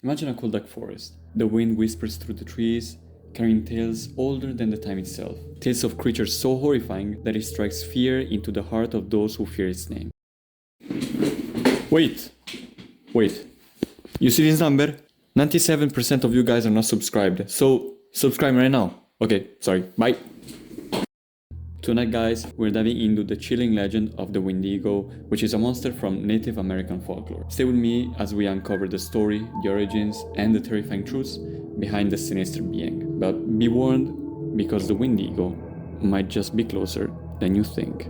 Imagine a cold dark forest. The wind whispers through the trees, carrying tales older than the time itself. Tales of creatures so horrifying that it strikes fear into the heart of those who fear its name. Wait! You see this number? 97% of you guys are not subscribed, so subscribe right now. Okay, sorry, bye! Tonight guys, we're diving into the chilling legend of the Wendigo, which is a monster from Native American folklore. Stay with me as we uncover the story, the origins, and the terrifying truths behind the sinister being. But be warned, because the Wendigo might just be closer than you think.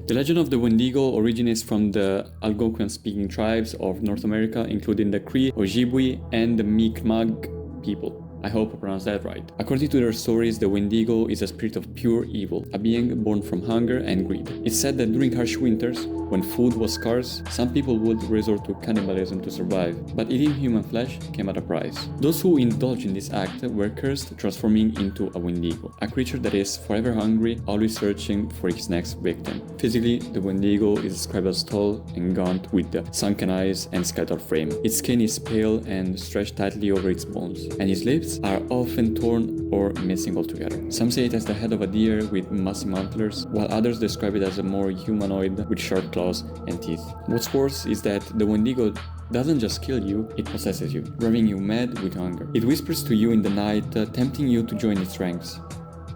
The legend of the Wendigo originates from the Algonquian-speaking tribes of North America, including the Cree, Ojibwe, and the Mi'kmaq people. I hope I pronounced that right. According to their stories, the Wendigo is a spirit of pure evil, a being born from hunger and greed. It's said that during harsh winters, when food was scarce, some people would resort to cannibalism to survive, but eating human flesh came at a price. Those who indulge in this act were cursed, transforming into a Wendigo, a creature that is forever hungry, always searching for its next victim. Physically, the Wendigo is described as tall and gaunt with the sunken eyes and skeletal frame. Its skin is pale and stretched tightly over its bones, and its lips are often torn or missing altogether. Some say it has the head of a deer with massive antlers, while others describe it as a more humanoid with sharp claws and teeth. What's worse is that the Wendigo doesn't just kill you, it possesses you, driving you mad with hunger. It whispers to you in the night, tempting you to join its ranks.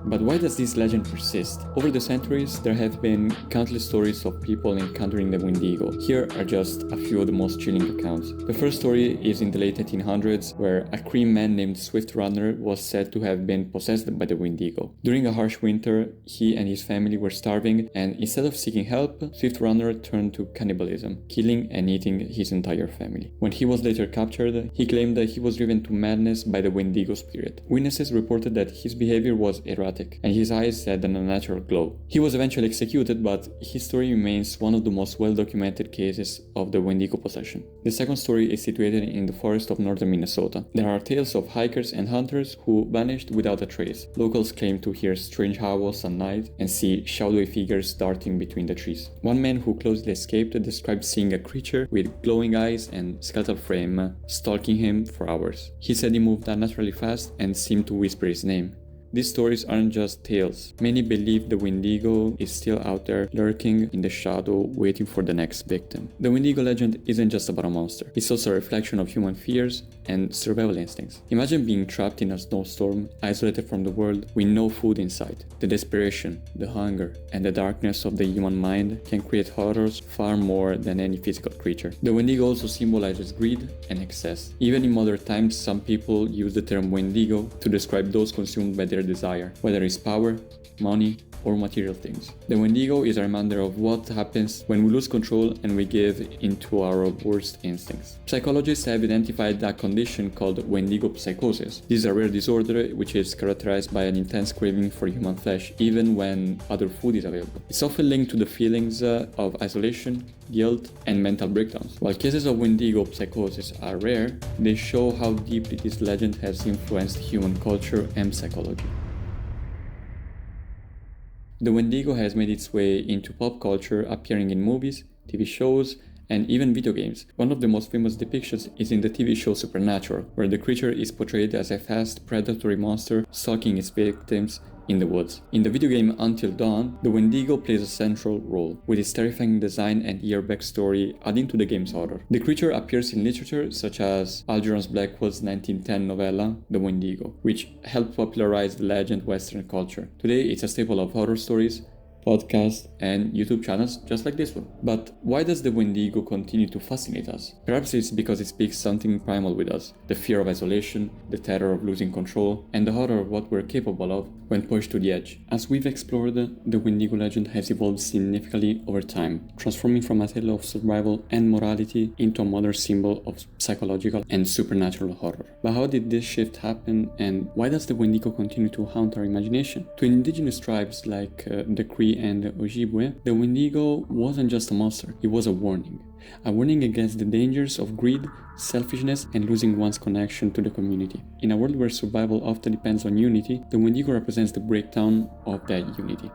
But why does this legend persist? Over the centuries, there have been countless stories of people encountering the Wendigo. Here are just a few of the most chilling accounts. The first story is in the late 1800s, where a Cree man named Swift Runner was said to have been possessed by the Wendigo. During a harsh winter, he and his family were starving, and instead of seeking help, Swift Runner turned to cannibalism, killing and eating his entire family. When he was later captured, he claimed that he was driven to madness by the Wendigo spirit. Witnesses reported that his behavior was erratic, and his eyes had an unnatural glow. He was eventually executed, but his story remains one of the most well-documented cases of the Wendigo possession. The second story is situated in the forest of northern Minnesota. There are tales of hikers and hunters who vanished without a trace. Locals claim to hear strange howls at night and see shadowy figures darting between the trees. One man who closely escaped described seeing a creature with glowing eyes and skeletal frame stalking him for hours. He said he moved unnaturally fast and seemed to whisper his name. These stories aren't just tales. Many believe the Wendigo is still out there, lurking in the shadow, waiting for the next victim. The Wendigo legend isn't just about a monster. It's also a reflection of human fears and survival instincts. Imagine being trapped in a snowstorm, isolated from the world, with no food in sight. The desperation, the hunger, and the darkness of the human mind can create horrors far more than any physical creature. The Wendigo also symbolizes greed and excess. Even in modern times, some people use the term Wendigo to describe those consumed by their desire, whether it's power, money, or material things. The Wendigo is a reminder of what happens when we lose control and we give into our worst instincts. Psychologists have identified a condition called Wendigo psychosis. This is a rare disorder which is characterized by an intense craving for human flesh, even when other food is available. It's often linked to the feelings of isolation, guilt, and mental breakdowns. While cases of Wendigo psychosis are rare, they show how deeply this legend has influenced human culture and psychology. The Wendigo has made its way into pop culture, appearing in movies, TV shows, and even video games. One of the most famous depictions is in the TV show Supernatural, where the creature is portrayed as a fast, predatory monster stalking its victims in the woods. In the video game Until Dawn, the Wendigo plays a central role, with its terrifying design and year backstory adding to the game's horror. The creature appears in literature such as Algernon Blackwell's 1910 novella, The Wendigo, which helped popularize the legend Western culture. Today, it's a staple of horror stories, podcasts, and YouTube channels just like this one. But why does the Wendigo continue to fascinate us? Perhaps it's because it speaks something primal with us, the fear of isolation, the terror of losing control, and the horror of what we're capable of when pushed to the edge. As we've explored, the Wendigo legend has evolved significantly over time, transforming from a tale of survival and morality into a modern symbol of psychological and supernatural horror. But how did this shift happen, and why does the Wendigo continue to haunt our imagination? To indigenous tribes like the Cree and the Ojibwe, the Wendigo wasn't just a monster, it was a warning against the dangers of greed, selfishness, and losing one's connection to the community. In a world where survival often depends on unity, the Wendigo represents the breakdown of that unity.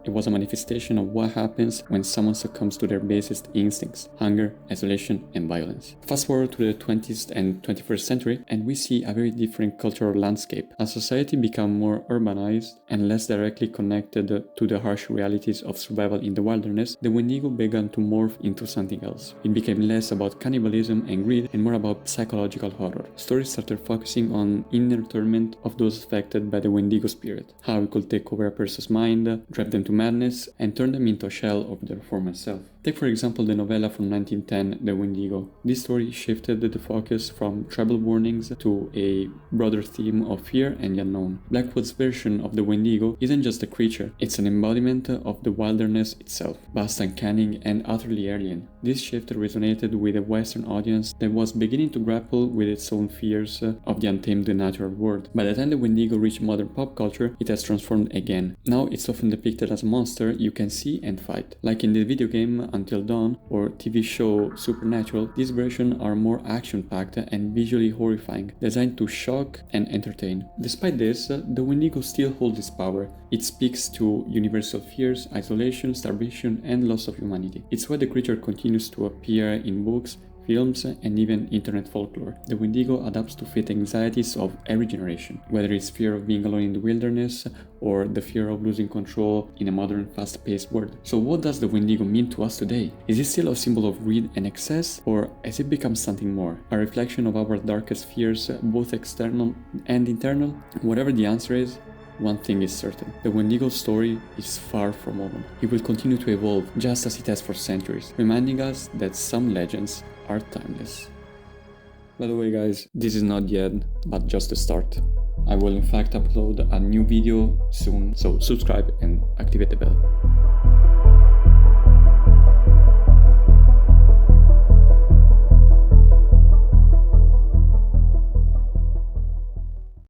It was a manifestation of what happens when someone succumbs to their basest instincts: hunger, isolation, and violence. Fast forward to the 20th and 21st century, and we see a very different cultural landscape. As society became more urbanized and less directly connected to the harsh realities of survival in the wilderness, the Wendigo began to morph into something else. It became less about cannibalism and greed and more about psychological horror. Stories started focusing on inner torment of those affected by the Wendigo spirit, how it could take over a person's mind, drive them to madness, and turn them into a shell of their former self. Take for example the novella from 1910, The Wendigo. This story shifted the focus from tribal warnings to a broader theme of fear and the unknown. Blackwood's version of the Wendigo isn't just a creature, it's an embodiment of the wilderness itself, vast, uncanny, and utterly alien. This shift resonated with a Western audience that was beginning to grapple with its own fears of the untamed natural world. By the time the Wendigo reached modern pop culture, it has transformed again. Now it's often depicted as a monster you can see and fight. Like in the video game Until Dawn or TV show Supernatural, these versions are more action-packed and visually horrifying, designed to shock and entertain. Despite this, the Wendigo still holds its power. It speaks to universal fears, isolation, starvation, and loss of humanity. It's why the creature continues to appear in books, films, and even internet folklore. The Wendigo adapts to fit anxieties of every generation, whether it's fear of being alone in the wilderness or the fear of losing control in a modern, fast-paced world. So what does the Wendigo mean to us today? Is it still a symbol of greed and excess, or has it become something more? A reflection of our darkest fears, both external and internal? Whatever the answer is, one thing is certain: the Wendigo story is far from over. It will continue to evolve just as it has for centuries, reminding us that some legends are timeless. By the way guys, this is not the end, but just the start. I will in fact upload a new video soon, so subscribe and activate the bell.